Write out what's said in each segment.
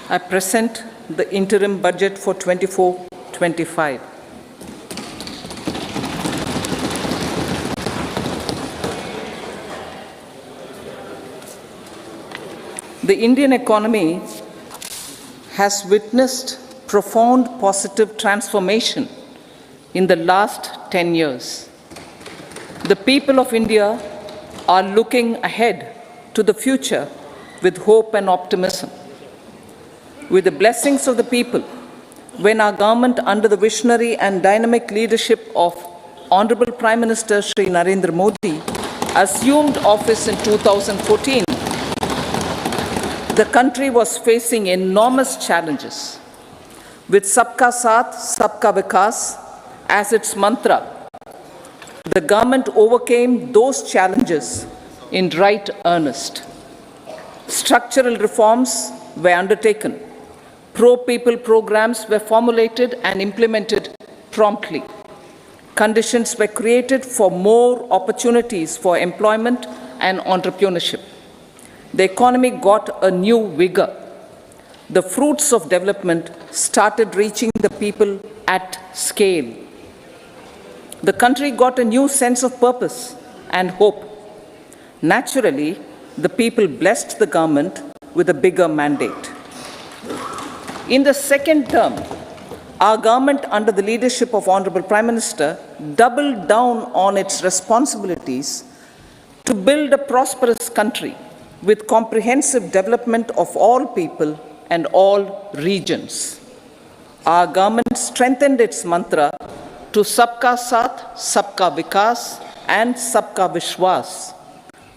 I present the interim budget for 24-25. The Indian economy has witnessed profound positive transformation in the last 10 years. The people of India are looking ahead to the future with hope and optimism. With the blessings of the people, when our government, under the visionary and dynamic leadership of Honorable Prime Minister Shri Narendra Modi, assumed office in 2014, the country was facing enormous challenges. With Sabka Saath, Sabka Vikas as its mantra, the government overcame those challenges in right earnest. Structural reforms were undertaken. Pro-people programs were formulated and implemented promptly. Conditions were created for more opportunities for employment and entrepreneurship. The economy got a new vigor. The fruits of development started reaching the people at scale. The country got a new sense of purpose and hope. Naturally, the people blessed the government with a bigger mandate. In the second term, our government, under the leadership of Honorable Prime Minister, doubled down on its responsibilities to build a prosperous country with comprehensive development of all people and all regions. Our government strengthened its mantra to Sabka Saath, Sabka Vikas and Sabka Vishwas.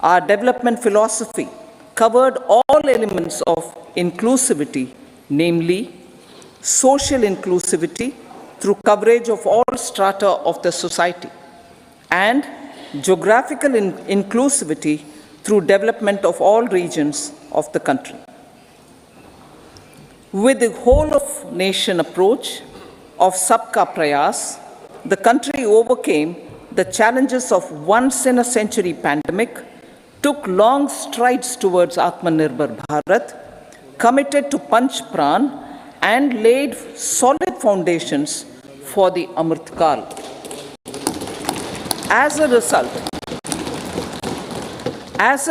Our development philosophy covered all elements of inclusivity, namely social inclusivity through coverage of all strata of the society, and geographical inclusivity through development of all regions of the country. With the whole of nation approach of Sabka Prayas, the country overcame the challenges of once-in-a-century pandemic, took long strides towards Atmanirbhar Bharat, committed to Panch Pran, and laid solid foundations for the Amrit Kal. As a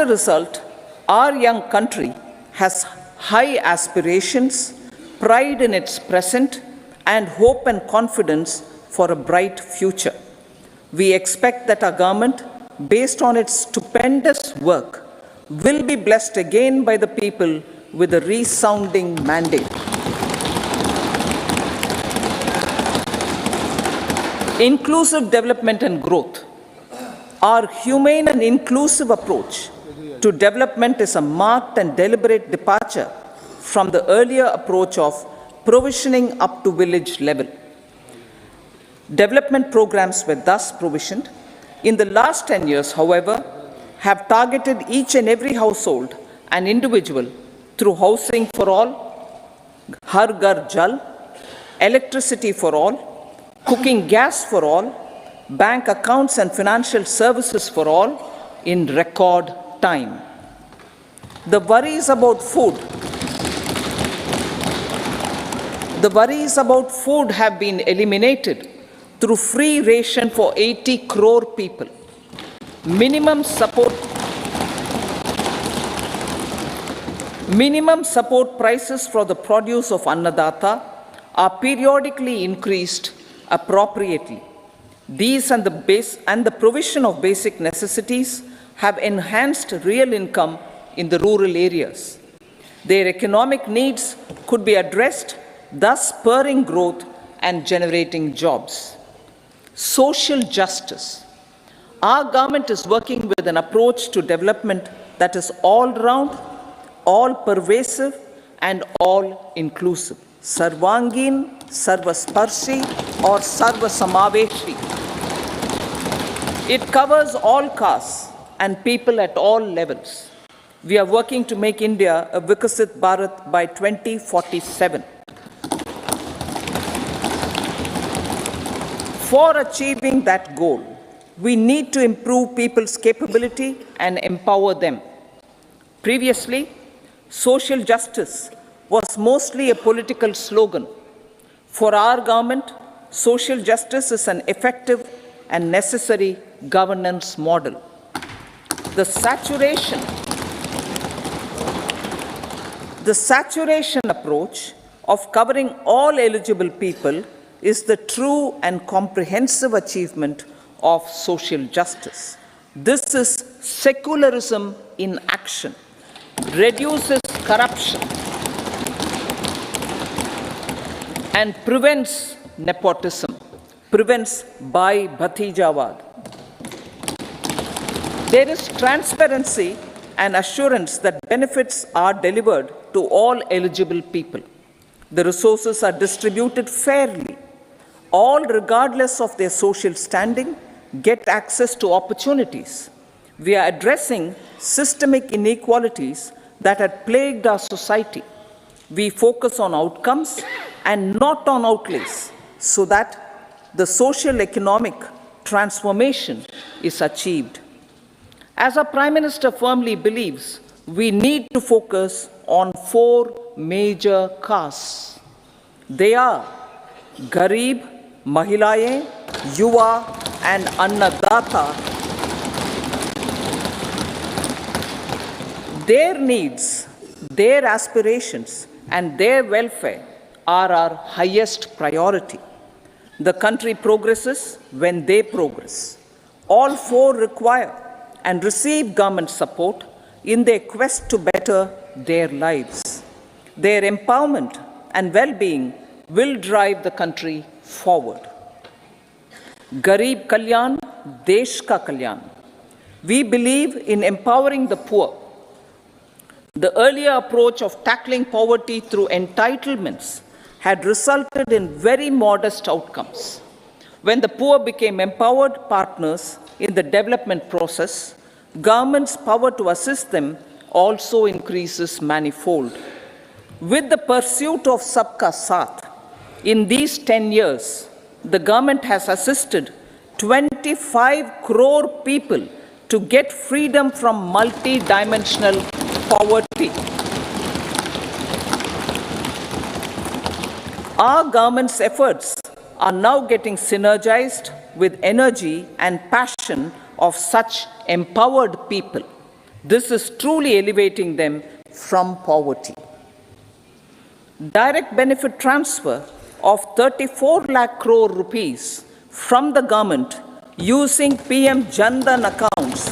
result, our young country has high aspirations, pride in its present, and hope and confidence for a bright future. We expect that our government, based on its stupendous work, will be blessed again by the people with a resounding mandate. Inclusive development and growth. Our humane and inclusive approach to development is a marked and deliberate departure from the earlier approach of provisioning up to village level. Development programs were thus provisioned. In the last 10 years, however, have targeted each and every household and individual through housing for all, Har Ghar Jal, electricity for all, cooking gas for all, bank accounts and financial services for all in record time. The worries about food have been eliminated through free ration for 80 crore people. Minimum support prices for the produce of Annadata are periodically increased appropriately. These and the provision of basic necessities have enhanced real income in the rural areas. Their economic needs could be addressed, thus spurring growth and generating jobs. Social justice. Our government is working with an approach to development that is all-round, all-pervasive, and all-inclusive. Sarvangin, Sarvasparshi, or Sarvasamaveshi. It covers all castes and people at all levels. We are working to make India a Vikasit Bharat by 2047. For achieving that goal, we need to improve people's capability and empower them. Previously, social justice was mostly a political slogan. For our government, social justice is an effective and necessary governance model. The saturation approach of covering all eligible people is the true and comprehensive achievement of social justice. This is secularism in action, reduces corruption, and prevents nepotism, prevents Bhai Bhatijawad. There is transparency and assurance that benefits are delivered to all eligible people. The resources are distributed fairly. All, regardless of their social standing, get access to opportunities. We are addressing systemic inequalities that had plagued our society. We focus on outcomes and not on outlays so that the social economic transformation is achieved. As our Prime Minister firmly believes, we need to focus on 4 major castes. They are Garib, Mahilaye, Yuva, and Annadata. Their needs, their aspirations, and their welfare are our highest priority. The country progresses when they progress. All 4 require and receive government support in their quest to better their lives. Their empowerment and well-being will drive the country forward. Garib Kalyan, Desh Ka Kalyan. We believe in empowering the poor. The earlier approach of tackling poverty through entitlements had resulted in very modest outcomes. When the poor became empowered partners in the development process, government's power to assist them also increases manifold. With the pursuit of Sabka Saath, in these 10 years, the government has assisted 25 crore people to get freedom from multi-dimensional poverty. Our government's efforts are now getting synergized with energy and passion of such empowered people. This is truly elevating them from poverty. Direct benefit transfer of 34 lakh crore rupees from the government using PM Jan Dhan accounts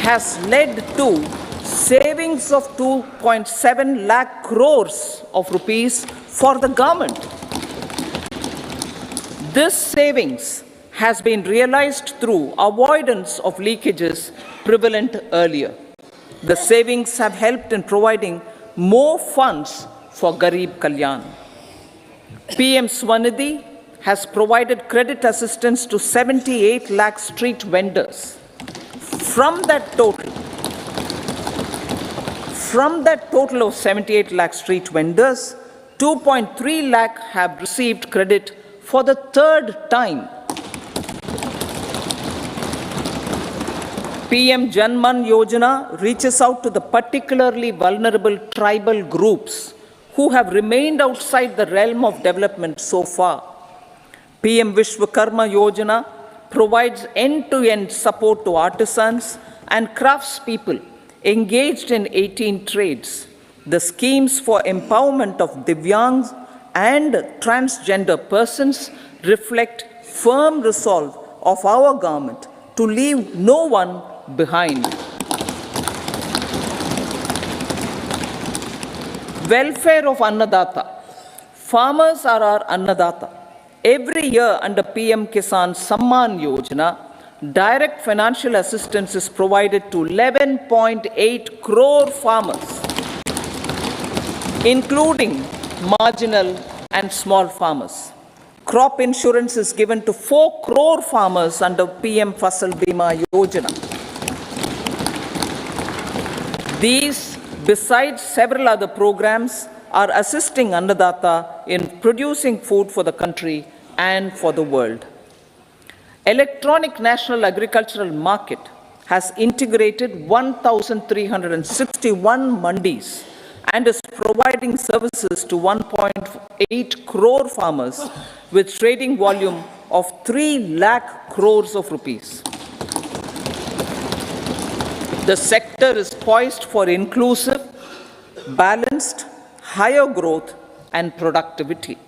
has led to savings of 2.7 lakh crores of rupees for the government. This savings has been realized through avoidance of leakages prevalent earlier. The savings have helped in providing more funds for Garib Kalyan. PM Swanidhi has provided credit assistance to 78 lakh street vendors. From that total of 78 lakh street vendors, 2.3 lakh have received credit for the 3rd time. PM Janman Yojana reaches out to the particularly vulnerable tribal groups who have remained outside the realm of development so far. PM Vishwakarma Yojana provides end-to-end support to artisans and craftspeople engaged in 18 trades. The schemes for empowerment of Divyangs and transgender persons reflect firm resolve of our government to leave no one behind. Welfare of Annadata. Farmers are our Annadata. Every year under PM Kisan Samman Yojana, direct financial assistance is provided to 11.8 crore farmers, including marginal and small farmers. Crop insurance is given to 4 crore farmers under PM Fasal Bima Yojana. These, besides several other programs, are assisting Annadata in producing food for the country and for the world. Electronic National Agricultural Market has integrated 1,361 mandis and is providing services to 1.8 crore farmers with trading volume of 3 lakh crores of rupees. The sector is poised for inclusive, balanced, higher growth and productivity.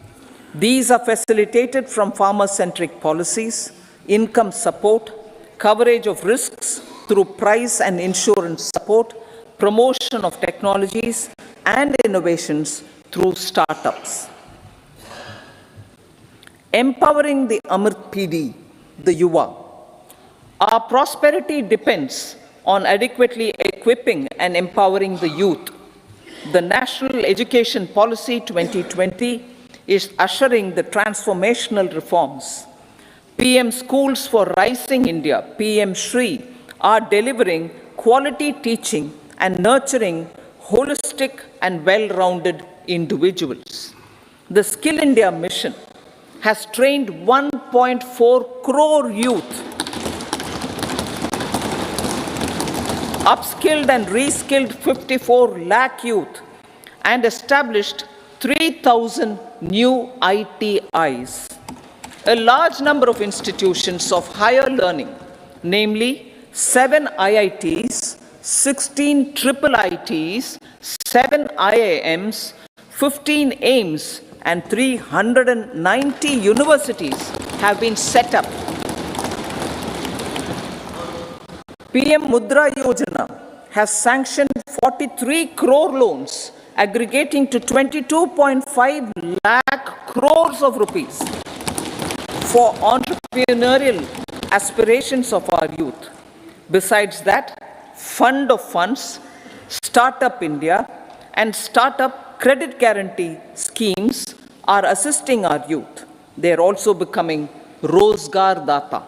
These are facilitated from farmer-centric policies, income support, coverage of risks through price and insurance support, promotion of technologies and innovations through startups. Empowering the Amrit PD, the Yuva. Our prosperity depends on adequately equipping and empowering the youth. The National Education Policy 2020 is ushering the transformational reforms. PM Schools for Rising India, PM Shri, are delivering quality teaching and nurturing holistic and well-rounded individuals. The Skill India mission has trained 1.4 crore youth, upskilled and reskilled 54 lakh youth, and established 3,000 new ITIs. A large number of institutions of higher learning, namely 7 IITs, 16 triple ITs, 7 IIMs, 15 AIMS, and 390 universities have been set up. PM Mudra Yojana has sanctioned 43 crore loans aggregating to 22.5 lakh crores of rupees for entrepreneurial aspirations of our youth. Besides that, Fund of Funds, Startup India, and Startup Credit Guarantee schemes are assisting our youth. They are also becoming Rozgar Data.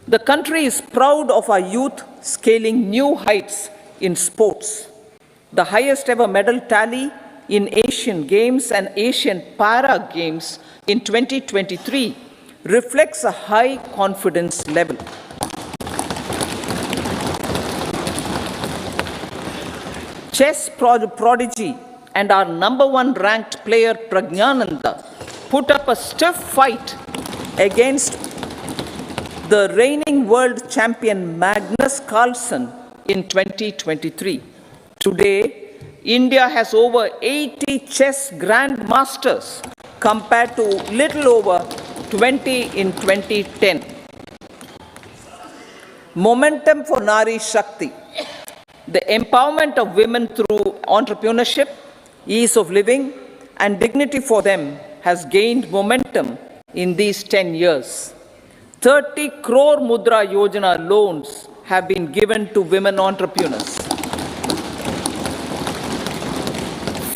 The country is proud of our youth scaling new heights in sports. The highest ever medal tally in Asian Games and Asian Para Games in 2023 reflects a high confidence level. Chess prodigy and our #1 ranked player Pragnananda put up a stiff fight against the reigning world champion Magnus Carlsen in 2023. Today, India has over 80 chess grandmasters compared to little over 20 in 2010. Momentum for Nari Shakti. The empowerment of women through entrepreneurship, ease of living, and dignity for them has gained momentum in these 10 years. 30 crore Mudra Yojana loans have been given to women entrepreneurs.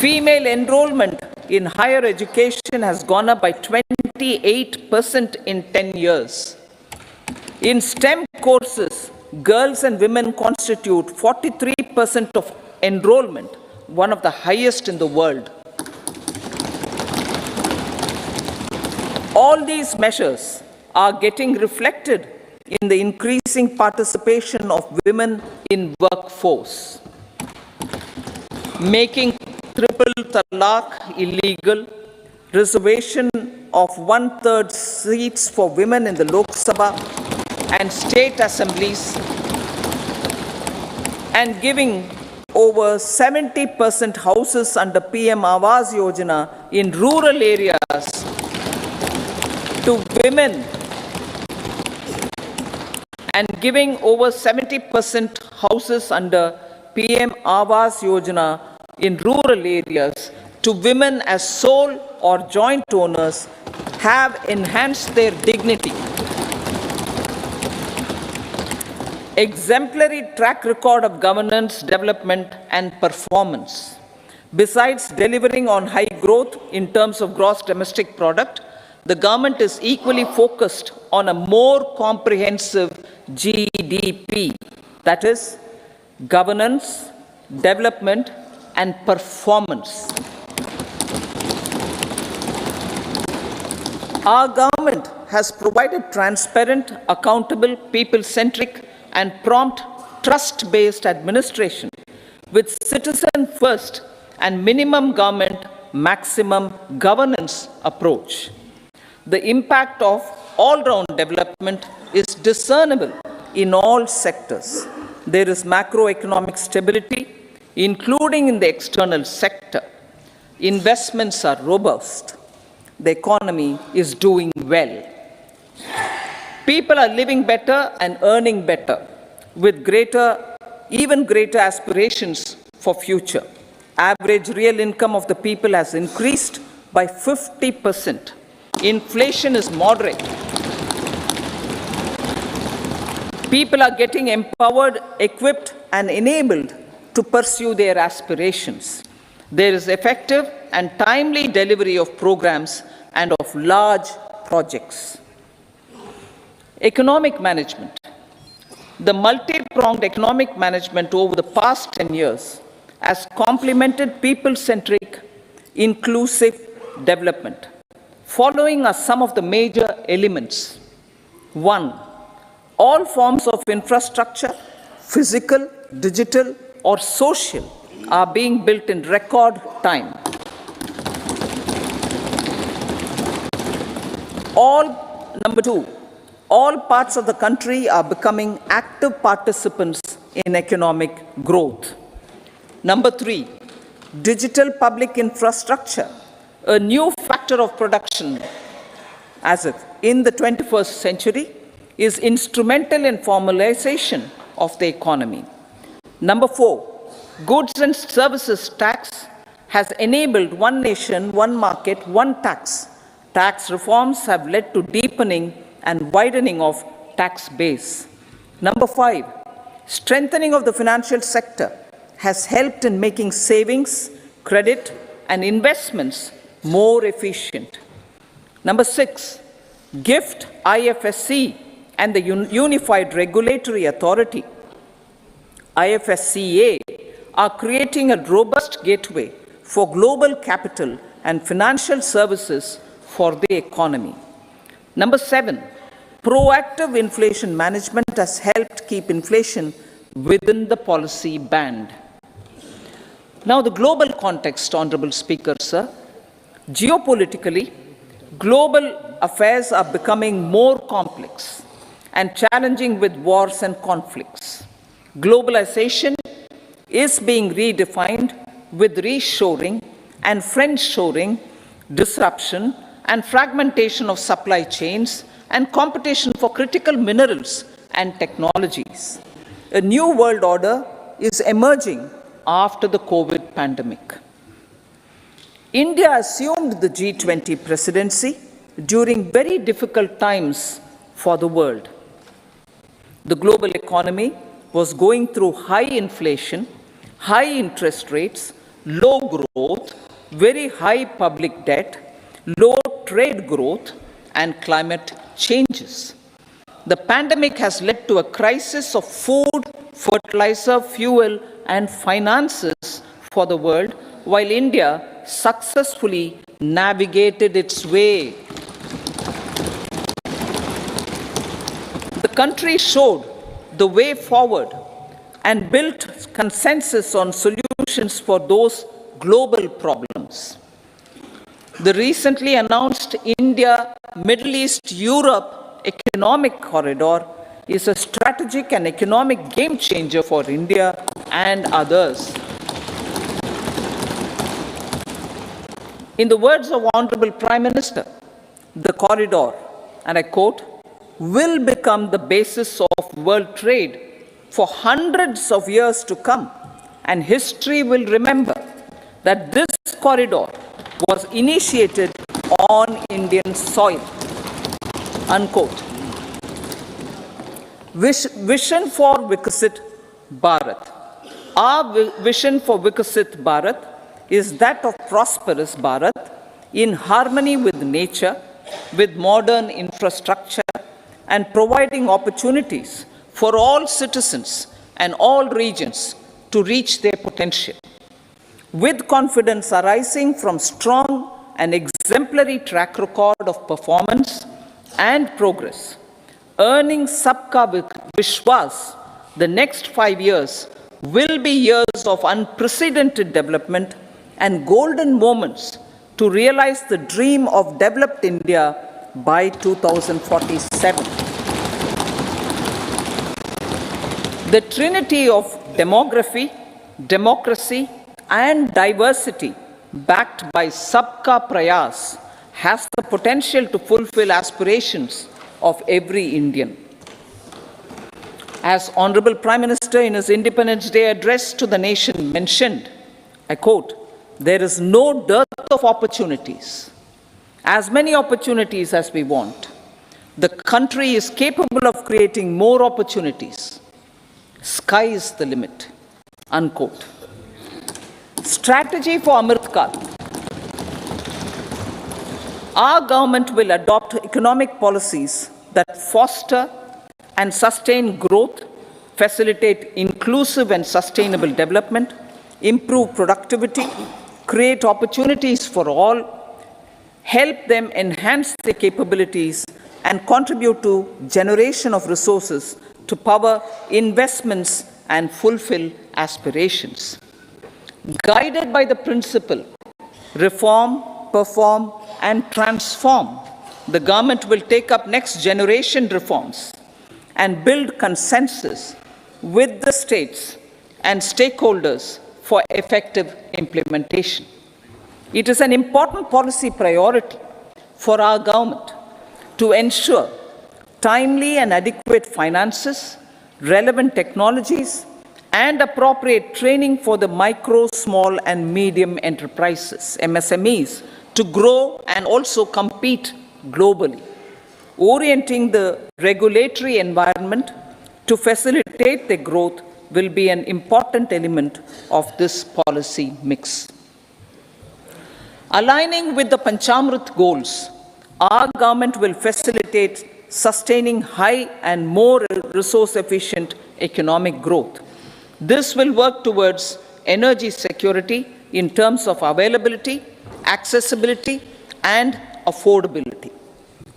Female enrollment in higher education has gone up by 28% in 10 years. In STEM courses, girls and women constitute 43% of enrollment, one of the highest in the world. All these measures are getting reflected in the increasing participation of women in workforce. Making triple talaq illegal, reservation of 1/3 seats for women in the Lok Sabha and state assemblies, and giving over 70% houses under PM Awas Yojana in rural areas to women, and giving over 70% houses under PM Awas Yojana in rural areas to women as sole or joint owners have enhanced their dignity. Exemplary track record of governance, development, and performance. Besides delivering on high growth in terms of gross domestic product, the government is equally focused on a more comprehensive GDP, that is, governance, development, and performance. Our government has provided transparent, accountable, people-centric, and prompt trust-based administration with citizen first and minimum government, maximum governance approach. The impact of all-round development is discernible in all sectors. There is macroeconomic stability, including in the external sector. Investments are robust. The economy is doing well. People are living better and earning better, with even greater aspirations for future. Average real income of the people has increased by 50%. Inflation is moderate. People are getting empowered, equipped, and enabled to pursue their aspirations. There is effective and timely delivery of programs and of large projects. Economic management. The multi-pronged economic management over the past 10 years has complemented people-centric, inclusive development. Following are some of the major elements. 1. All forms of infrastructure, physical, digital, or social, are being built in record time. Number 2, all parts of the country are becoming active participants in economic growth. Number 3, digital public infrastructure, a new factor of production as if in the 21st century, is instrumental in formalization of the economy. Number 4, goods and services tax has enabled one nation, one market, one tax. Tax reforms have led to deepening and widening of tax base. Number 5, strengthening of the financial sector has helped in making savings, credit, and investments more efficient. Number 6, GIFT, IFSC, and the Unified Regulatory Authority, IFSCA, are creating a robust gateway for global capital and financial services for the economy. Number 7, proactive inflation management has helped keep inflation within the policy band. Now, the global context, Honorable Speaker, sir. Geopolitically, global affairs are becoming more complex and challenging with wars and conflicts. Globalization is being redefined with reshoring and friendshoring, disruption and fragmentation of supply chains, and competition for critical minerals and technologies. A new world order is emerging after the COVID pandemic. India assumed the G20 presidency during very difficult times for the world. The global economy was going through high inflation, high interest rates, low growth, very high public debt, low trade growth, and climate changes. The pandemic has led to a crisis of food, fertilizer, fuel, and finances for the world, while India successfully navigated its way. The country showed the way forward and built consensus on solutions for those global problems. The recently announced India, Middle East, Europe economic corridor is a strategic and economic game changer for India and others. In the words of Honorable Prime Minister, the corridor, and I quote, will become the basis of world trade for hundreds of years to come, and history will remember that this corridor was initiated on Indian soil, unquote. Vision for Vikasit Bharat. Our vision for Vikasit Bharat is that of prosperous Bharat in harmony with nature, with modern infrastructure, and providing opportunities for all citizens and all regions to reach their potential. With confidence arising from strong and exemplary track record of performance and progress, earning Sabka Vishwas, the next 5 years will be years of unprecedented development and golden moments to realize the dream of developed India by 2047. The trinity of demography, democracy, and diversity, backed by Sabka Prayas, has the potential to fulfill aspirations of every Indian. As Honorable Prime Minister in his Independence Day address to the nation mentioned, I quote, "There is no dearth of opportunities, as many opportunities as we want. The country is capable of creating more opportunities. Sky is the limit," unquote. Strategy for Amrit Kal. Our government will adopt economic policies that foster and sustain growth, facilitate inclusive and sustainable development, improve productivity, create opportunities for all, help them enhance their capabilities, and contribute to generation of resources to power investments and fulfill aspirations. Guided by the principle, reform, perform, and transform, the government will take up next generation reforms and build consensus with the states and stakeholders for effective implementation. It is an important policy priority for our government to ensure timely and adequate finances, relevant technologies, and appropriate training for the micro, small, and medium enterprises, MSMEs, to grow and also compete globally. Orienting the regulatory environment to facilitate their growth will be an important element of this policy mix. Aligning with the Panchamrit goals, our government will facilitate sustaining high and more resource-efficient economic growth. This will work towards energy security in terms of availability, accessibility, and affordability.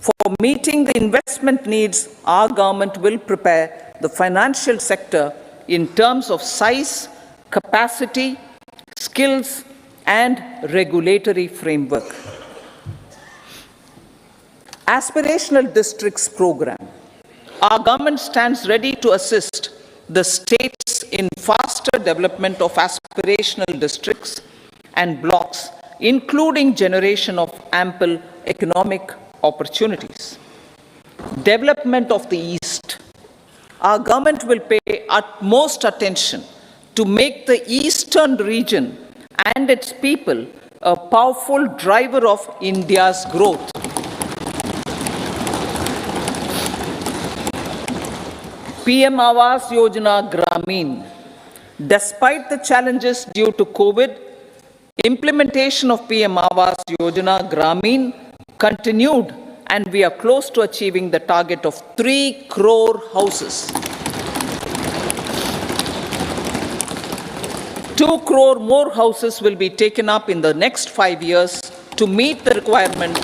For meeting the investment needs, our government will prepare the financial sector in terms of size, capacity, skills, and regulatory framework. Aspirational Districts Program. Our government stands ready to assist the states in faster development of aspirational districts and blocks, including generation of ample economic opportunities. Development of the East. Our government will pay utmost attention to make the eastern region and its people a powerful driver of India's growth. PM Awas Yojana Gramin. Despite the challenges due to COVID, implementation of PM Awas Yojana Gramin continued, and we are close to achieving the target of 3 crore houses. 2 crore more houses will be taken up in the next 5 years to meet the requirement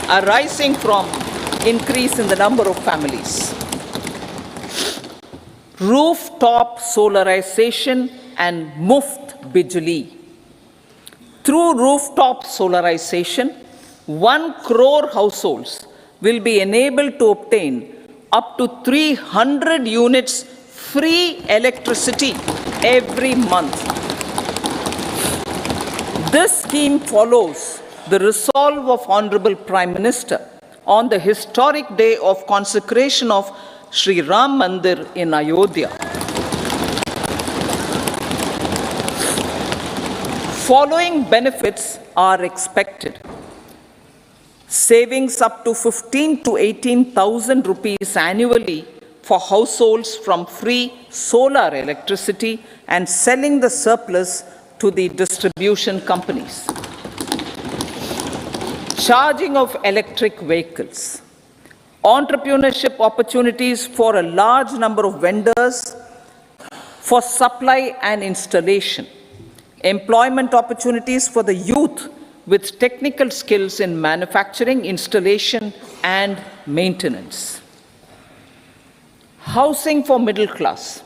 arising from increase in the number of families. Rooftop solarization and Muft Bijli. Through rooftop solarization, 1 crore households will be enabled to obtain up to 300 units free electricity every month. This scheme follows the resolve of Honorable Prime Minister on the historic day of consecration of Sri Ram Mandir in Ayodhya. Following benefits are expected. Savings up to 15 to 18,000 rupees annually for households from free solar electricity and selling the surplus to the distribution companies. Charging of electric vehicles. Entrepreneurship opportunities for a large number of vendors for supply and installation. Employment opportunities for the youth with technical skills in manufacturing, installation, and maintenance. Housing for middle class.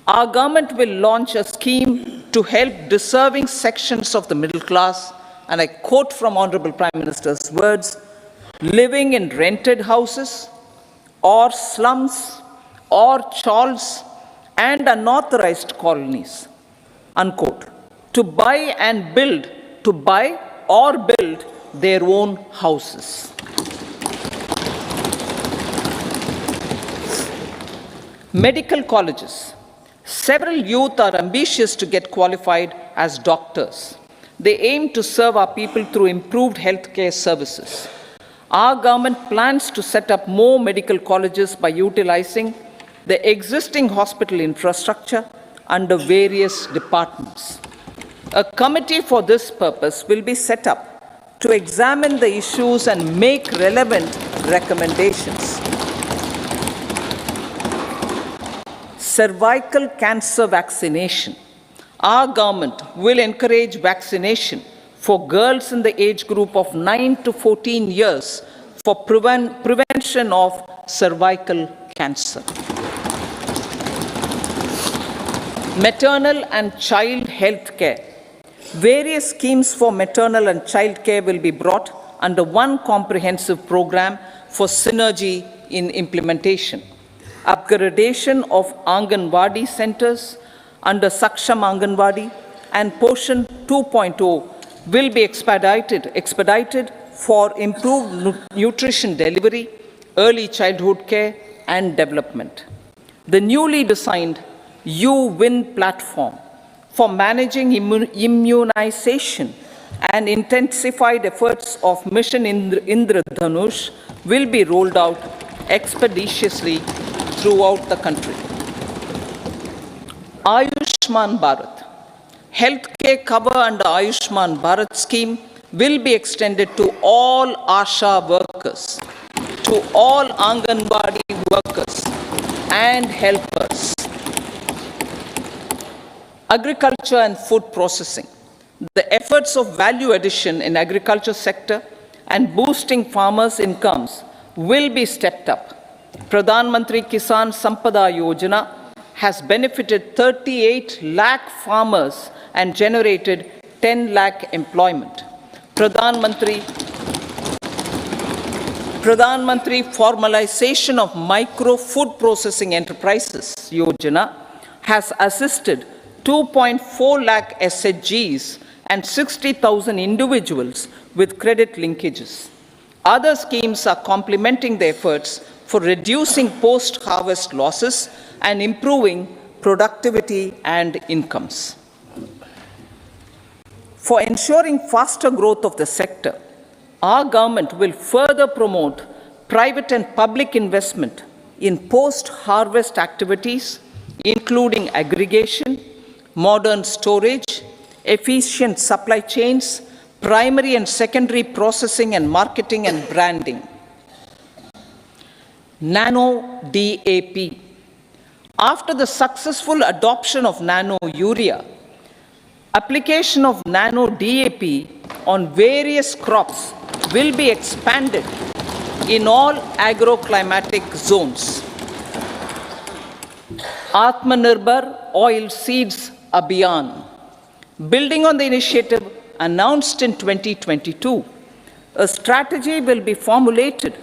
Our government will launch a scheme to help deserving sections of the middle class, and I quote from Honorable Prime Minister's words, living in rented houses or slums or chawls and unauthorized colonies, unquote, to buy or build their own houses. Medical colleges. Several youth are ambitious to get qualified as doctors. They aim to serve our people through improved healthcare services. Our government plans to set up more medical colleges by utilizing the existing hospital infrastructure under various departments. A committee for this purpose will be set up to examine the issues and make relevant recommendations. Cervical cancer vaccination. Our government will encourage vaccination for girls in the age group of 9 to 14 years for prevention of cervical cancer. Maternal and child health care. Various schemes for maternal and child care will be brought under one comprehensive program for synergy in implementation. Upgradation of Anganwadi centers under Saksham Anganwadi and Poshan 2.0 will be expedited for improved nutrition delivery, early childhood care and development. The newly designed U-Win platform for managing immunization and intensified efforts of Mission Indradhanush will be rolled out expeditiously throughout the country. Ayushman Bharat. Healthcare cover under Ayushman Bharat scheme will be extended to all ASHA workers, to all Anganwadi workers and helpers. Agriculture and food processing. The efforts of value addition in agriculture sector and boosting farmers' incomes will be stepped up. Pradhan Mantri Kisan Sampada Yojana has benefited 38 lakh farmers and generated 10 lakh employment. Pradhan Mantri Formalization of Micro Food Processing Enterprises Yojana has assisted 2.4 lakh SHGs and 60,000 individuals with credit linkages. Other schemes are complementing the efforts for reducing post-harvest losses and improving productivity and incomes. For ensuring faster growth of the sector, our government will further promote private and public investment in post-harvest activities, including aggregation, modern storage, efficient supply chains, primary and secondary processing and marketing and branding. Nano DAP. After the successful adoption of nano urea, application of nano DAP on various crops will be expanded in all agroclimatic zones. Atmanirbhar Oil Seeds Abhiyan. Building on the initiative announced in 2022, a strategy will be formulated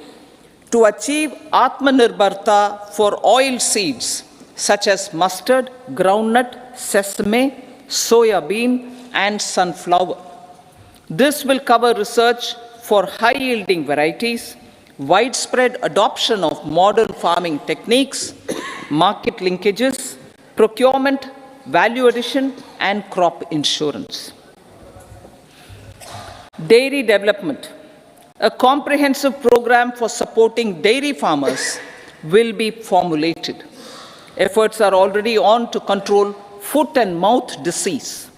to achieve Atmanirbharta for oil seeds such as mustard, groundnut, sesame, soya bean, and sunflower. This will cover research for high-yielding varieties, widespread adoption of modern farming techniques, market linkages, procurement, value addition, and crop insurance. Dairy development. A comprehensive program for supporting dairy farmers will be formulated. Efforts are already on to control foot and mouth disease.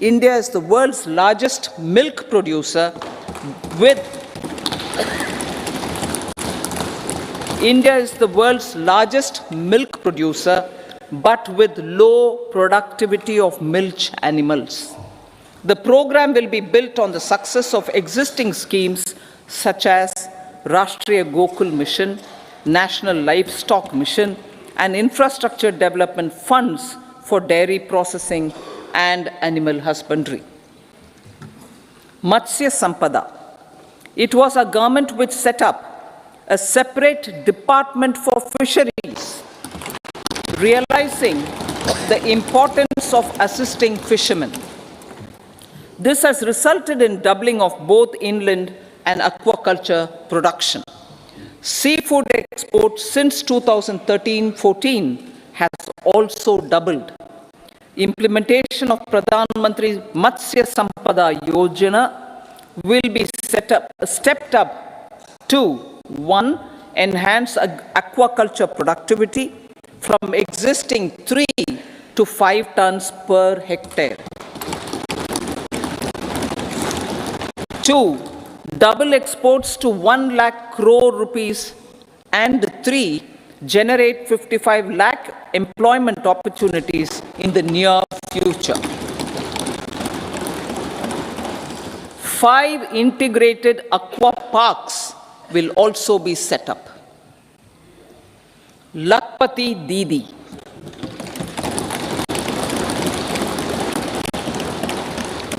India is the world's largest milk producer with but with low productivity of milch animals. The program will be built on the success of existing schemes such as Rashtriya Gokul Mission, National Livestock Mission, and infrastructure development funds for dairy processing and animal husbandry. Matsya Sampada. It was a government which set up a separate department for fisheries, realizing the importance of assisting fishermen. This has resulted in doubling of both inland and aquaculture production. Seafood exports since 2013-14 has also doubled. Implementation of Pradhan Mantri Matsya Sampada Yojana will be stepped up to 1. Enhance aquaculture productivity from existing 3 to 5 tons per hectare. 2. Double exports to 1 lakh crore rupees, and 3. Generate 55 lakh employment opportunities in the near future. 5 integrated aqua parks will also be set up. Lakpati Didi.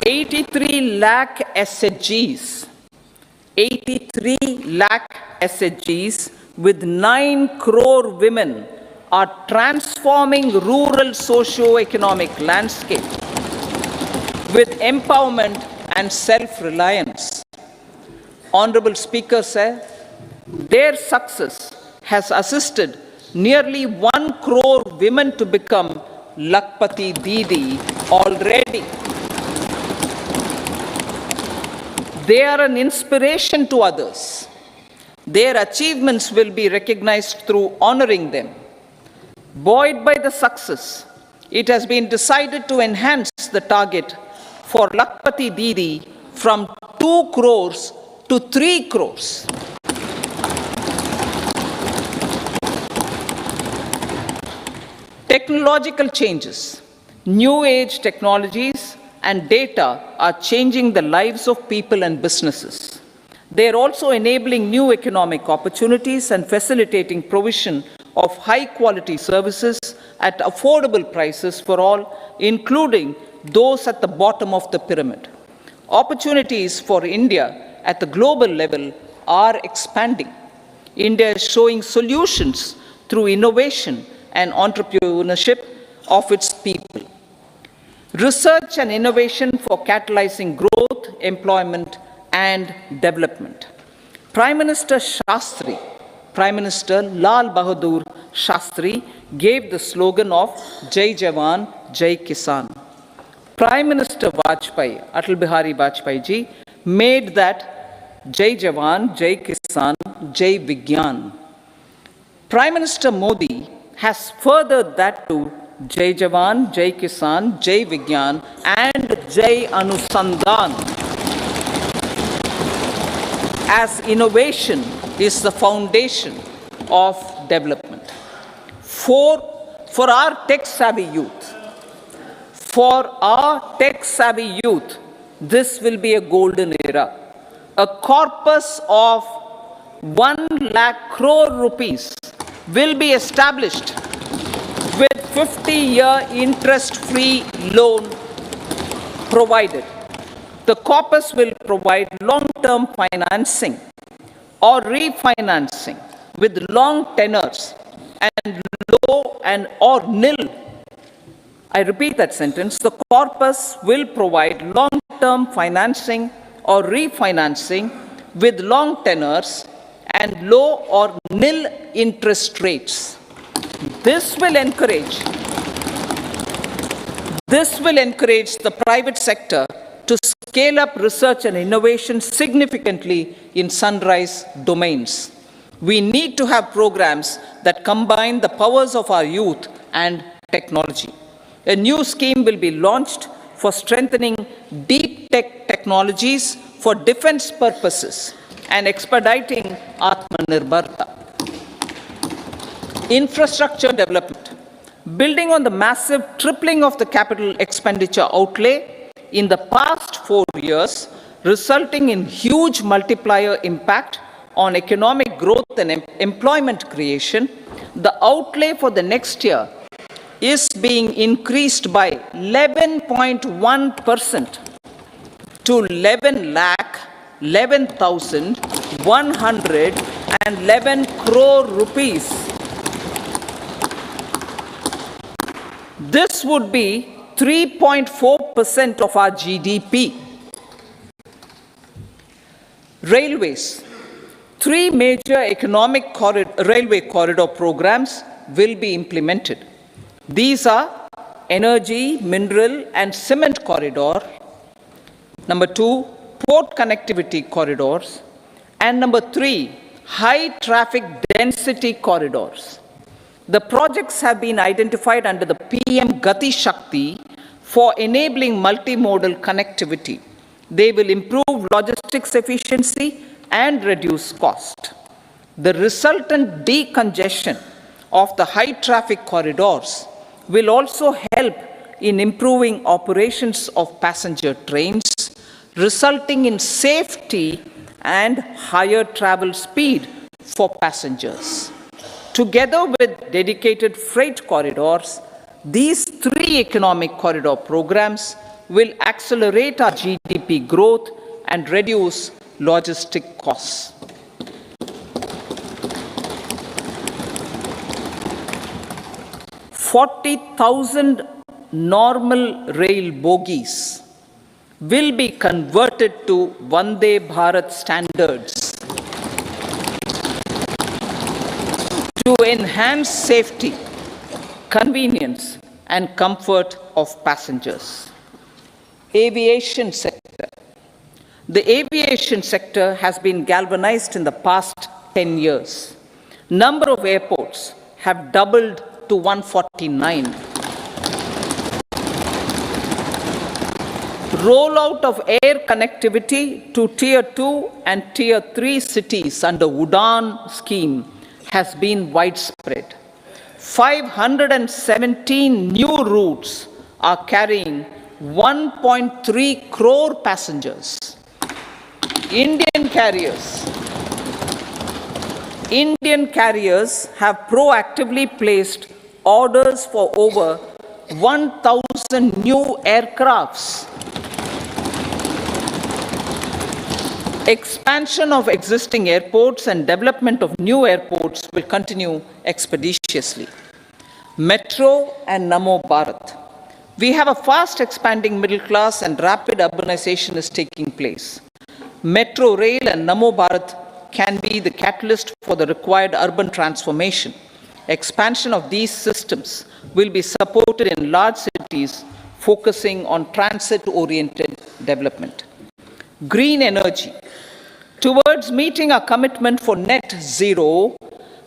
$83 lakh SHGs. 83 lakh SHGs with 9 crore women are transforming rural socio-economic landscape with empowerment and self-reliance. Honorable Speaker said, their success has assisted nearly 1 crore women to become Lakpati Didi already. They are an inspiration to others. Their achievements will be recognized through honoring them. Buoyed by the success, it has been decided to enhance the target for Lakpati Didi from 2 crores to 3 crores. Technological changes, new age technologies and data are changing the lives of people and businesses. They are also enabling new economic opportunities and facilitating provision of high-quality services at affordable prices for all, including those at the bottom of the pyramid. Opportunities for India at the global level are expanding. India is showing solutions through innovation and entrepreneurship of its people. Research and innovation for catalyzing growth, employment, and development. Prime Minister Shastri, Prime Minister Lal Bahadur Shastri gave the slogan of Jai Jawan, Jai Kisan. Prime Minister Vajpayee, Atal Bihari Vajpayee ji, made that Jai Jawan, Jai Kisan, Jai Vigyan. Prime Minister Modi has furthered that to Jai Jawan, Jai Kisan, Jai Vigyan, and Jai Anusandhan, as innovation is the foundation of development. For our tech-savvy youth, this will be a golden era. A corpus of 1 lakh crore rupees will be established with 50-year interest-free loan provided. The corpus will provide long-term financing or refinancing with long tenors and low and or nil. I repeat that sentence. The corpus will provide long-term financing or refinancing with long tenors and low or nil interest rates. This will encourage the private sector to scale up research and innovation significantly in sunrise domains. We need to have programs that combine the powers of our youth and technology. A new scheme will be launched for strengthening deep tech technologies for defense purposes and expediting Atmanirbharta. Infrastructure development. Building on the massive tripling of the capital expenditure outlay in the past 4 years, resulting in huge multiplier impact on economic growth and employment creation, the outlay for the next year is being increased by 11.1% to 11,111 crore rupees. This would be 3.4% of our GDP. Railways. 3 major railway corridor programs will be implemented. These are energy, mineral, and cement corridor. Number 2, port connectivity corridors. And number 3, high traffic density corridors. The projects have been identified under the PM Gati Shakti for enabling multimodal connectivity. They will improve logistics efficiency and reduce cost. The resultant decongestion of the high traffic corridors will also help in improving operations of passenger trains, resulting in safety and higher travel speed for passengers. Together with dedicated freight corridors, these 3 economic corridor programs will accelerate our GDP growth and reduce logistic costs. 40,000 normal rail bogies will be converted to Vande Bharat standards to enhance safety, convenience, and comfort of passengers. Aviation sector. The aviation sector has been galvanized in the past 10 years. Number of airports have doubled to 149. Rollout of air connectivity to Tier 2 and Tier 3 cities under UDAN scheme has been widespread. 517 new routes are carrying 1.3 crore passengers. Indian carriers have proactively placed orders for over 1,000 new aircrafts. Expansion of existing airports and development of new airports will continue expeditiously. Metro and Namo Bharat. We have a fast expanding middle class and rapid urbanization is taking place. Metro rail and Namo Bharat can be the catalyst for the required urban transformation. Expansion of these systems will be supported in large cities, focusing on transit-oriented development. Green energy. Towards meeting our commitment for net zero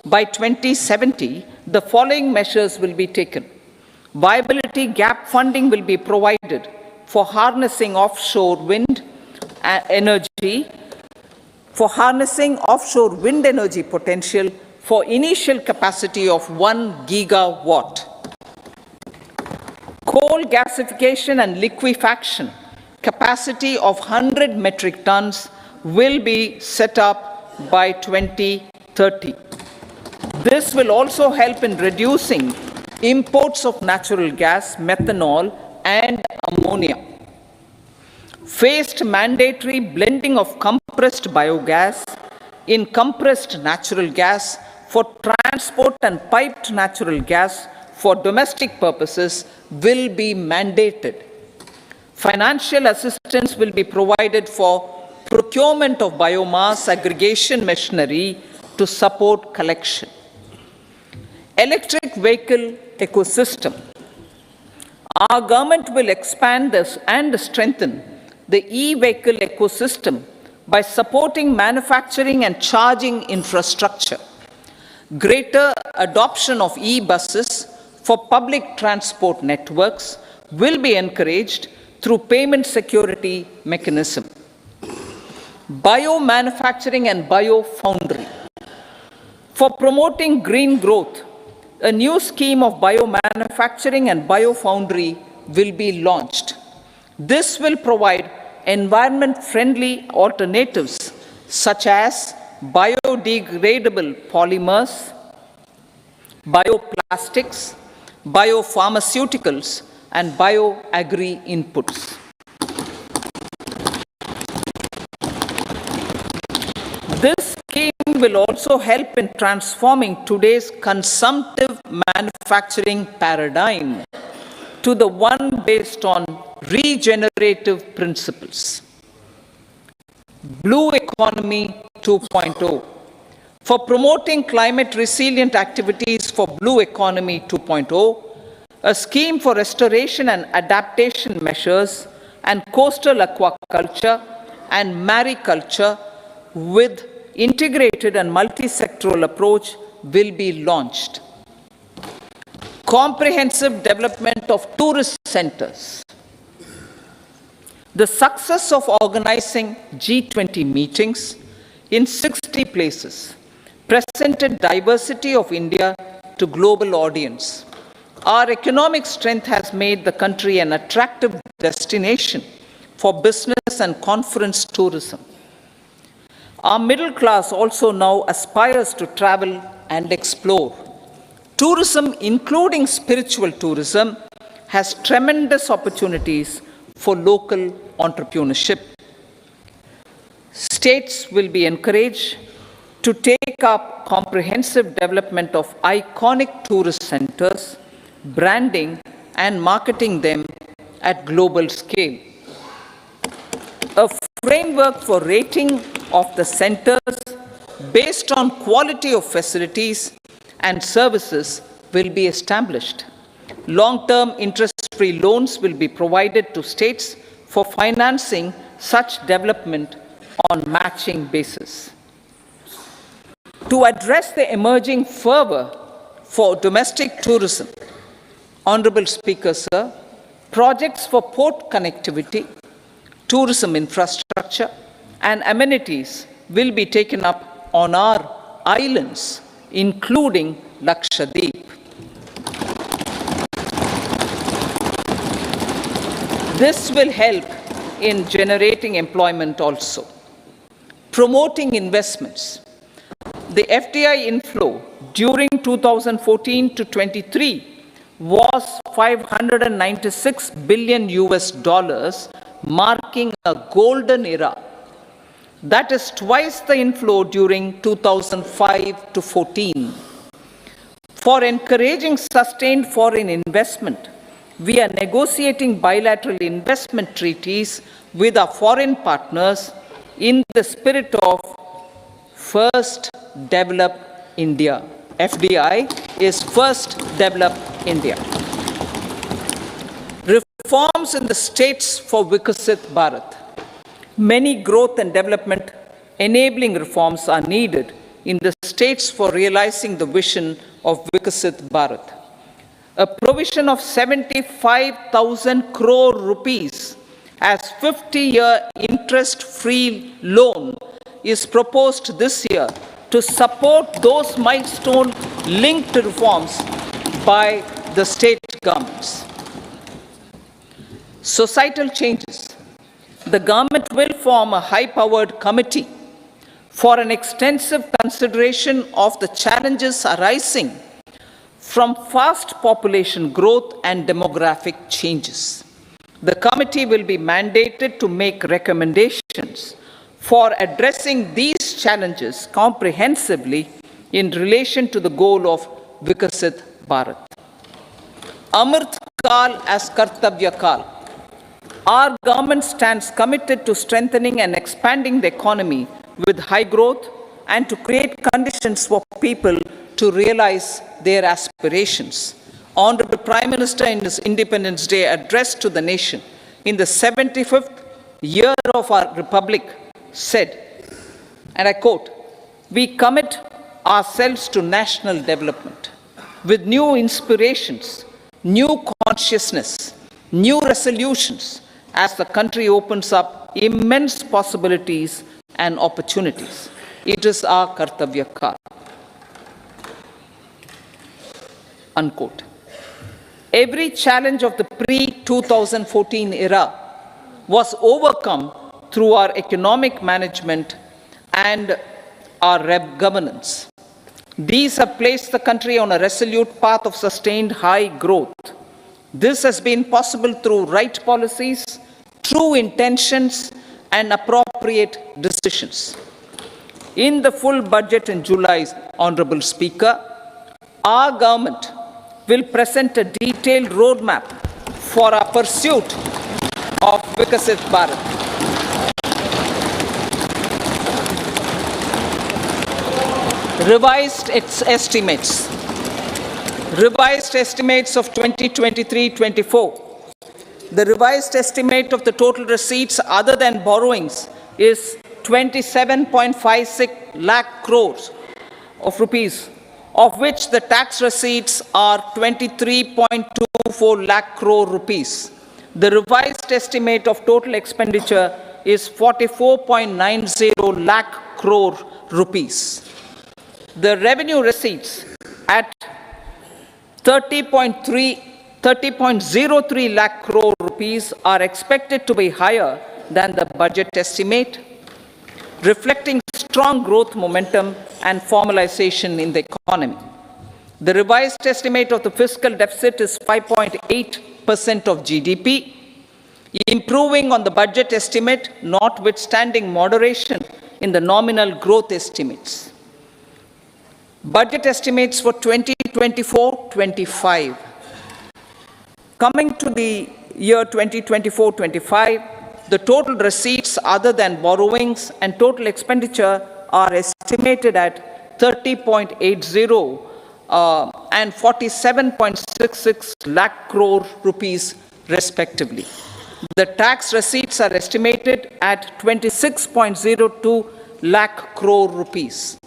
by 2070, the following measures will be taken. Viability gap funding will be provided for harnessing offshore wind energy potential for initial capacity of 1 gigawatt. Coal gasification and liquefaction capacity of 100 metric tons will be set up by 2030. This will also help in reducing imports of natural gas, methanol, and ammonia. Phased mandatory blending of compressed biogas in compressed natural gas for transport and piped natural gas for domestic purposes will be mandated. Financial assistance will be provided for procurement of biomass aggregation machinery to support collection. Electric vehicle ecosystem. Our government will expand this and strengthen the e-vehicle ecosystem by supporting manufacturing and charging infrastructure. Greater adoption of e-buses for public transport networks will be encouraged through payment security mechanism. Biomanufacturing and biofoundry. For promoting green growth, a new scheme of biomanufacturing and biofoundry will be launched. This will provide environment-friendly alternatives such as biodegradable polymers, bioplastics, biopharmaceuticals, and bioagri inputs. This scheme will also help in transforming today's consumptive manufacturing paradigm to the one based on regenerative principles. Blue Economy 2.0. For promoting climate resilient activities for Blue Economy 2.0, a scheme for restoration and adaptation measures and coastal aquaculture and mariculture with integrated and multi-sectoral approach will be launched. Comprehensive development of tourist centers. The success of organizing G20 meetings in 60 places presented diversity of India to global audience. Our economic strength has made the country an attractive destination for business and conference tourism. Our middle class also now aspires to travel and explore. Tourism, including spiritual tourism, has tremendous opportunities for local entrepreneurship. States will be encouraged to take up comprehensive development of iconic tourist centers, branding and marketing them at global scale. A framework for rating of the centers based on quality of facilities and services will be established. Long-term interest-free loans will be provided to states for financing such development on matching basis. To address the emerging fervor for domestic tourism, Honorable Speaker, sir, projects for port connectivity, tourism infrastructure, and amenities will be taken up on our islands, including Lakshadweep. This will help in generating employment also. Promoting investments. The FDI inflow during 2014 to 23 was $596 billion US, marking a golden era. That is twice the inflow during 2005 to 14. For encouraging sustained foreign investment, we are negotiating bilateral investment treaties with our foreign partners in the spirit of First Develop India. FDI is First Develop India. Reforms in the states for Vikasit Bharat. Many growth and development enabling reforms are needed in the states for realizing the vision of Vikasit Bharat. A provision of 75,000 crore rupees as 50-year interest-free loan is proposed this year to support those milestone-linked reforms by the state governments. Societal changes. The government will form a high-powered committee for an extensive consideration of the challenges arising from fast population growth and demographic changes. The committee will be mandated to make recommendations for addressing these challenges comprehensively in relation to the goal of Vikasit Bharat. Amrit Kal as Kartavya Kal. Our government stands committed to strengthening and expanding the economy with high growth and to create conditions for people to realize their aspirations. Honorable Prime Minister in his Independence Day address to the nation in the 75th year of our Republic said, and I quote, "We commit ourselves to national development with new inspirations, new consciousness, new resolutions as the country opens up immense possibilities and opportunities. It is our Kartavya Kal." Unquote. Every challenge of the pre-2014 era was overcome through our economic management and our governance. These have placed the country on a resolute path of sustained high growth. This has been possible through right policies, true intentions, and appropriate decisions. In the full budget in July, Honorable Speaker, our government will present a detailed roadmap for our pursuit of Vikasit Bharat. Revised estimates of 2023-24. The revised estimate of the total receipts other than borrowings is 27.56 lakh crores of rupees, of which the tax receipts are 23.24 lakh crore rupees. The revised estimate of total expenditure is 44.90 lakh crore rupees. The revenue receipts at 30.03 lakh crore rupees are expected to be higher than the budget estimate, reflecting strong growth momentum and formalization in the economy. The revised estimate of the fiscal deficit is 5.8% of GDP, improving on the budget estimate, notwithstanding moderation in the nominal growth estimates. Budget estimates for 2024-25. Coming to the year 2024-25, the total receipts other than borrowings and total expenditure are estimated at 30.80 and 47.66 lakh crore rupees respectively. The tax receipts are estimated at 26.02 lakh crore rupees.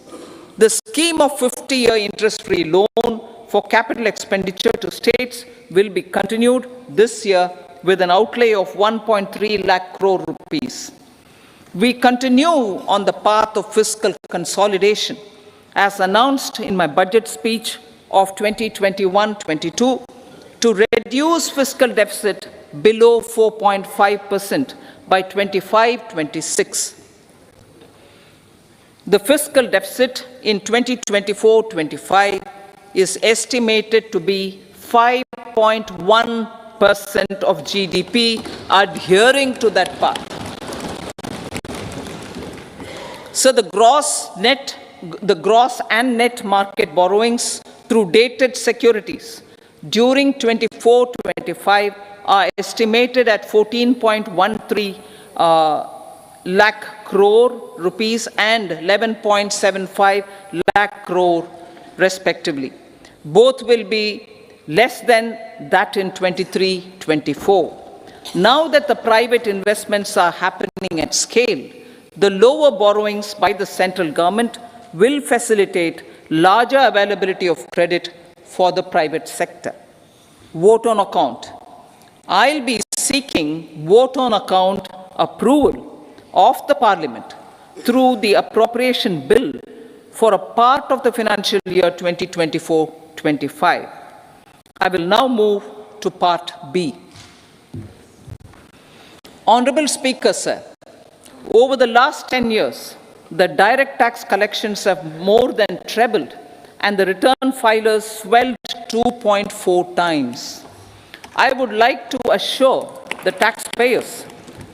The scheme of 50-year interest-free loan for capital expenditure to states will be continued this year with an outlay of 1.3 lakh crore rupees. We continue on the path of fiscal consolidation, as announced in my budget speech of 2021-22, to reduce fiscal deficit below 4.5% by 25-26. The fiscal deficit in 2024-25 is estimated to be 5.1% of GDP, adhering to that path. So the gross and net market borrowings through dated securities during 24-25 are estimated at 14.13 lakh crore rupees and 11.75 lakh crore respectively. Both will be less than that in 23-24. Now that the private investments are happening at scale, the lower borrowings by the central government will facilitate larger availability of credit for the private sector. Vote on account. I'll be seeking vote on account approval of the Parliament through the appropriation bill for a part of the financial year 2024-25. I will now move to Part B. Honorable Speaker, sir, over the last 10 years, the direct tax collections have more than trebled and the return filers swelled 2.4 times. I would like to assure the taxpayers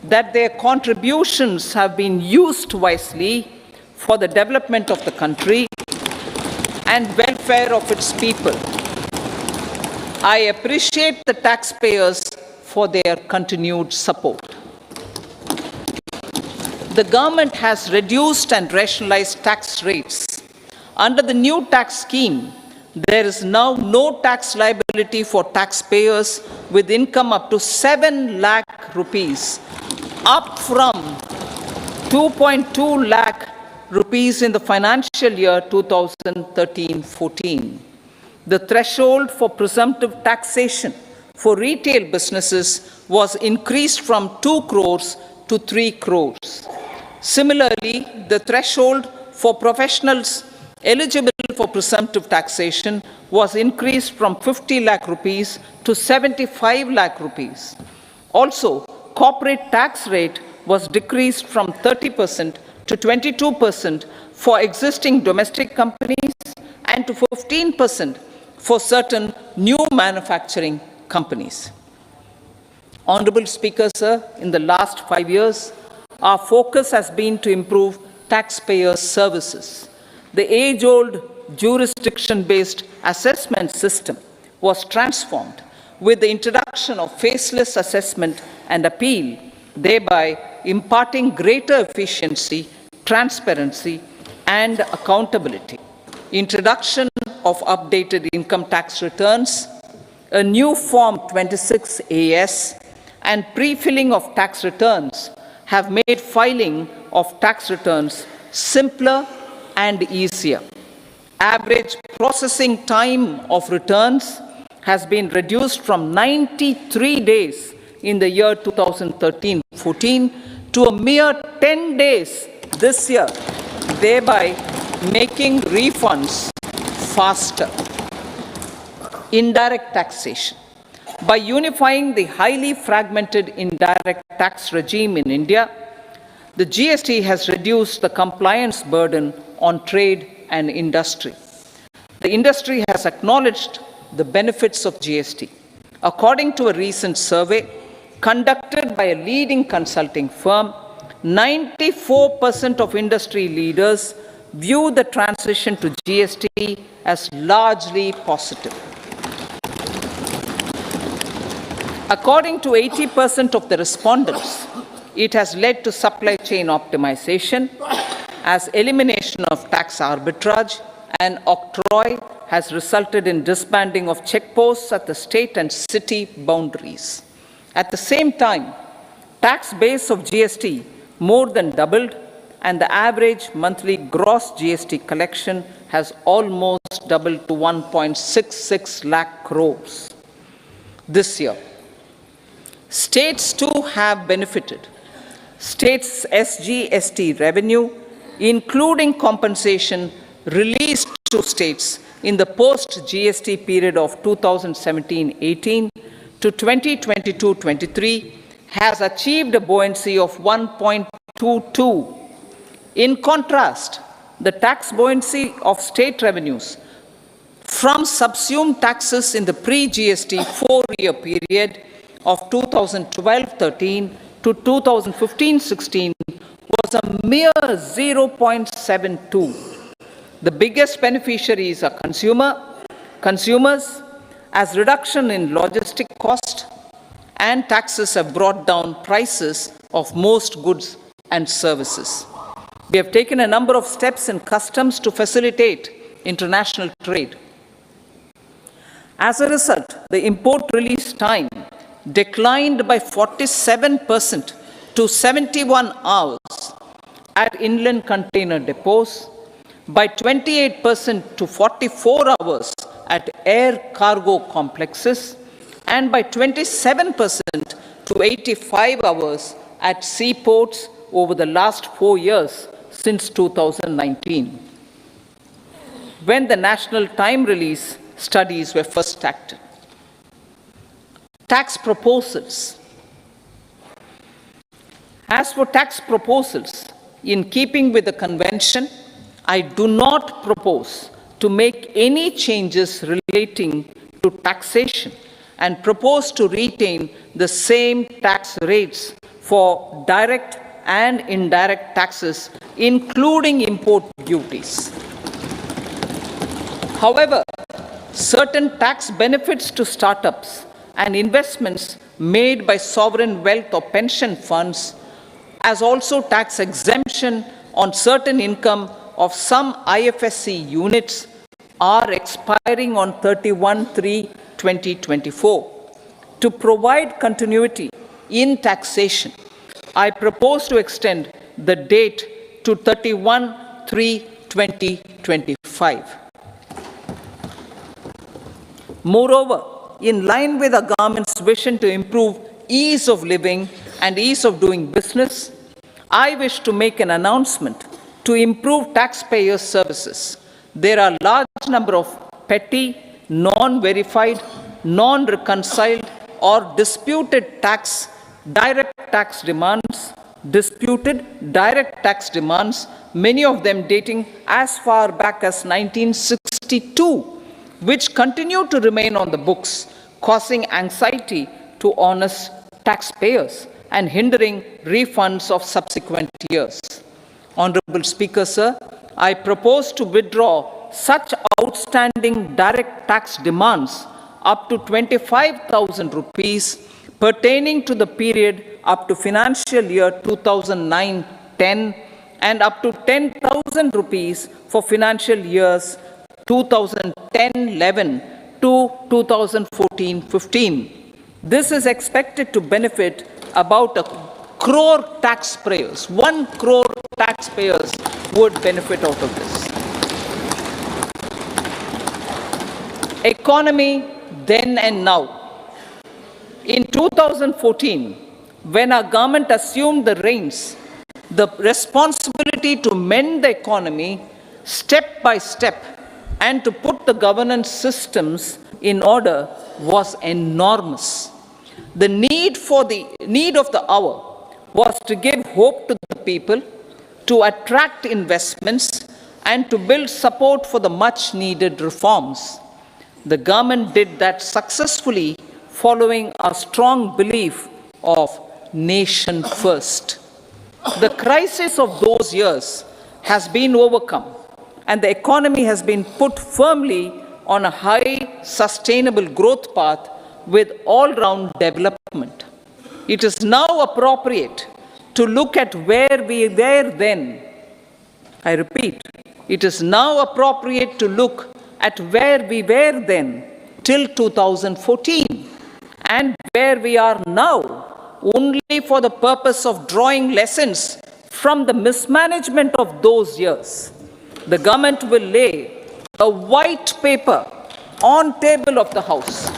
that their contributions have been used wisely for the development of the country and welfare of its people. I appreciate the taxpayers for their continued support. The government has reduced and rationalized tax rates. Under the new tax scheme, there is now no tax liability for taxpayers with income up to 7 lakh rupees, up from 2.2 lakh rupees in the financial year 2013-14. The threshold for presumptive taxation for retail businesses was increased from 2 crores to 3 crores. Similarly, the threshold for professionals eligible for presumptive taxation was increased from 50 lakh rupees to 75 lakh rupees. Also, corporate tax rate was decreased from 30% to 22% for existing domestic companies and to 15% for certain new manufacturing companies. Honorable Speaker, sir, in the last 5 years, our focus has been to improve taxpayer services. The age-old jurisdiction-based assessment system was transformed with the introduction of faceless assessment and appeal, thereby imparting greater efficiency, transparency, and accountability. Introduction of updated income tax returns, a new Form 26AS, and pre-filling of tax returns have made filing of tax returns simpler and easier. Average processing time of returns has been reduced from 93 days in the year 2013-14 to a mere 10 days this year, thereby making refunds faster. Indirect taxation. By unifying the highly fragmented indirect tax regime in India, the GST has reduced the compliance burden on trade and industry. The industry has acknowledged the benefits of GST. According to a recent survey conducted by a leading consulting firm, 94% of industry leaders view the transition to GST as largely positive. According to 80% of the respondents, it has led to supply chain optimization, as elimination of tax arbitrage and octroi has resulted in disbanding of checkposts at the state and city boundaries. At the same time, tax base of GST more than doubled, and the average monthly gross GST collection has almost doubled to 1.66 lakh crores this year. States too have benefited. States' SGST revenue, including compensation released to states in the post-GST period of 2017-18 to 2022-23, has achieved a buoyancy of 1.22. In contrast, the tax buoyancy of state revenues from subsumed taxes in the pre-GST four-year period of 2012-13 to 2015-16 was a mere 0.72. The biggest beneficiaries are consumers, as reduction in logistic cost and taxes have brought down prices of most goods and services. We have taken a number of steps in customs to facilitate international trade. As a result, the import release time declined by 47% to 71 hours at inland container depots, by 28% to 44 hours at air cargo complexes, and by 27% to 85 hours at seaports over the last 4 years since 2019, when the national time release studies were first acted. Tax proposals. As for tax proposals, in keeping with the convention, I do not propose to make any changes relating to taxation and propose to retain the same tax rates for direct and indirect taxes, including import duties. However, certain tax benefits to startups and investments made by sovereign wealth or pension funds, as also tax exemption on certain income of some IFSC units, are expiring on 31/3/2024. To provide continuity in taxation, I propose to extend the date to 31/3/2025. Moreover, in line with the government's vision to improve ease of living and ease of doing business, I wish to make an announcement to improve taxpayer services. There are a large number of petty, non-verified, non-reconciled, or disputed direct tax demands, many of them dating as far back as 1960. 62, which continue to remain on the books, causing anxiety to honest taxpayers and hindering refunds of subsequent years. Honorable Speaker, sir, I propose to withdraw such outstanding direct tax demands up to 25,000 rupees pertaining to the period up to financial year 2009-10 and up to 10,000 rupees for financial years 2010-11 to 2014-15. This is expected to benefit about 1 crore taxpayers. 1 crore taxpayers would benefit out of this. Economy then and now. In 2014, when our government assumed the reins, the responsibility to mend the economy step by step and to put the governance systems in order was enormous. The need of the hour was to give hope to the people, to attract investments, and to build support for the much-needed reforms. The government did that successfully, following a strong belief of nation first. The crisis of those years has been overcome, and the economy has been put firmly on a high, sustainable growth path with all-round development. It is now appropriate to look at where we were then. I repeat, it is now appropriate to look at where we were then till 2014 and where we are now, only for the purpose of drawing lessons from the mismanagement of those years. The government will lay a white paper on table of the House.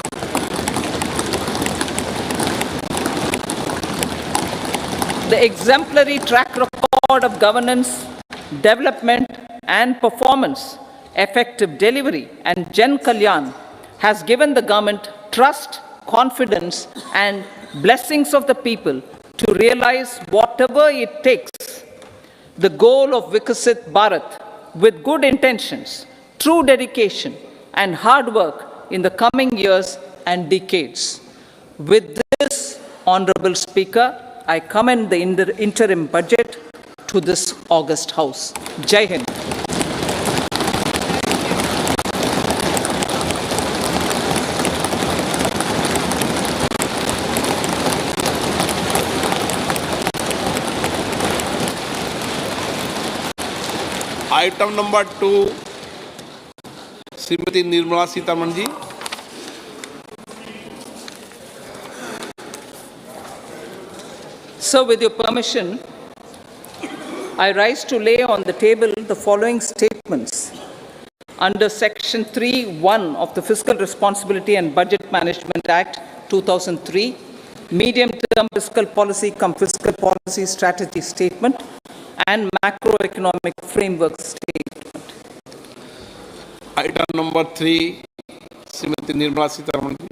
The exemplary track record of governance, development and performance, effective delivery and Jan Kalyan has given the government trust, confidence and blessings of the people to realize whatever it takes. The goal of Vikasit Bharat with good intentions, true dedication and hard work in the coming years and decades. With this, Honorable Speaker, I commend the interim budget to this august House. Jai Hind. Item number 2 Shrimati Nirmala Sitharaman ji. So, with your permission, I rise to lay on the table the following statements. Under Section 3(1) of the Fiscal Responsibility and Budget Management Act 2003, medium-term fiscal policy cum fiscal policy strategy statement and macroeconomic framework statement. Item number 3, Srimati Nirmala Sitharaman ji.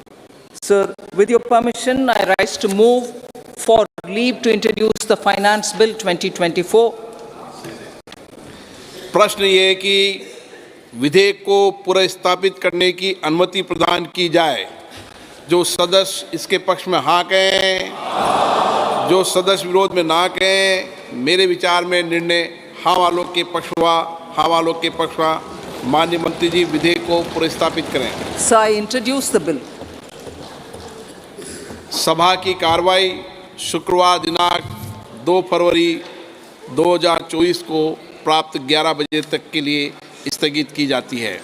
Sir, with your permission, I rise to move for leave to introduce the Finance Bill 2024. प्रश्न ये है कि विधेयक को पुनर्स्थापित करने की अनुमति प्रदान की जाए। जो सदस्य इसके पक्ष में हाँ कहें, जो सदस्य विरोध में ना कहें। मेरे विचार में निर्णय हाँ वालों के पक्ष हुआ। हाँ वालों के पक्ष हुआ। माननीय मंत्री जी विधेयक को पुनर्स्थापित करें। Sir, I introduce the bill. सभा की कार्रवाई शुक्रवार दिनांक 2 फरवरी 2024 को प्राप्त 11 बजे तक के लिए स्थगित की जाती है।